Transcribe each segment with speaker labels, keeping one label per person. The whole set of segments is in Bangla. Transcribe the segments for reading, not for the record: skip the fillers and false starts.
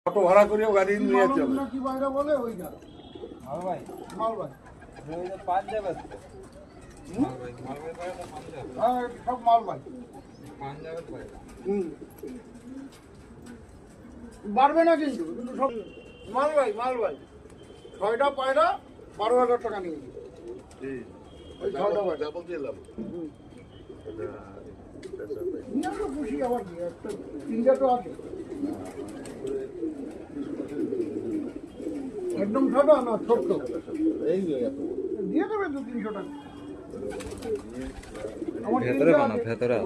Speaker 1: অটো ভাড়া করেও গাড়ি নিয়ে চলে।
Speaker 2: কি বাইরে বলে ওইটা
Speaker 3: মাল ভাই পাঞ্জাব আছে
Speaker 2: হ্যাঁ সব মাল ভাই
Speaker 3: পাঞ্জাবের ভাই
Speaker 2: বাড়বে না কিন্তু কিন্তু সব মাল ভাই 6টা পায়রা 12,000 টাকা নিয়ে ওই 6টা পায়রা
Speaker 1: বলছিলাম
Speaker 2: নিয়ে তো খুশি আবার কি একটা 3টা তো আছে একদম ছোটো না ছোট্ট দিয়ে দেবে 200-300 টাকা
Speaker 3: ভেতরে বানা ভেতরে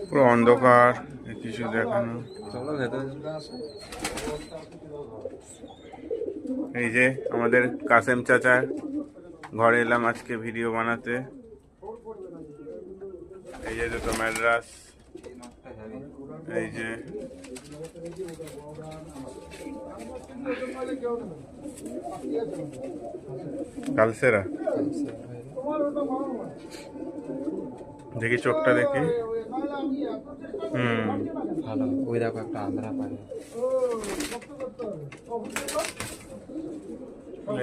Speaker 4: পুরো অন্ধকার, কিছু দেখানো।
Speaker 3: চলো ভেতরে
Speaker 4: এই যে আমাদের কাসেম চাচার ঘরে এলাম আজকে ভিডিও বানাতে। এই যে দুটো ম্যাড্রাস, এই যে কালসেরা, দেখি চোখটা দেখি।
Speaker 3: ভালো। ওই দেখো একটা আন্ধ্রা পায়,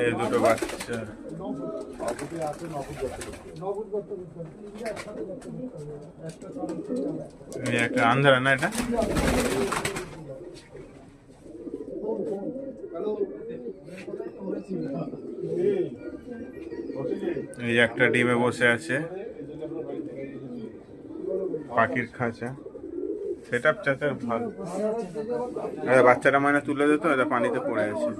Speaker 4: এই দুটো বাচ্চা। এই একটা আন্ধ্রা না এটা? এই একটা ডিমে বসে আছে, পাখির খাঁচা। সেট আপ চাচার ভালো। বাচ্চাটা মানে তুলে দিত, এটা পানিতে পড়ে আছে।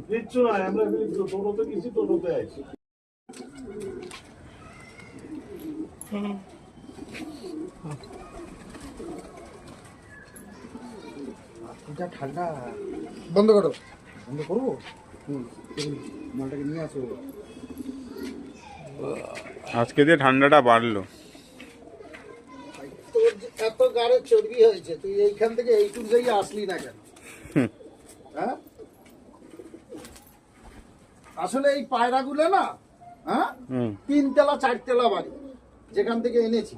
Speaker 1: কিচ্ছু নাই, আমরা টোটোতে গেছি, টোটোতে আইছি।
Speaker 2: ঠান্ডা বন্ধ করো, বন্ধ করবো। মালটাকে নিয়ে আসো।
Speaker 4: আজকে দিয়ে ঠান্ডাটা বাড়লো।
Speaker 2: তোর এত গাড়ে চর্বি হয়েছে, তুই এইখান থেকে এইটুক জায়গায় আসলি না কেন? হ্যাঁ আসলে এই পায়রাগুলো না, হ্যাঁ 3 তলা 4 তলা বাড়ি যেখান থেকে এনেছি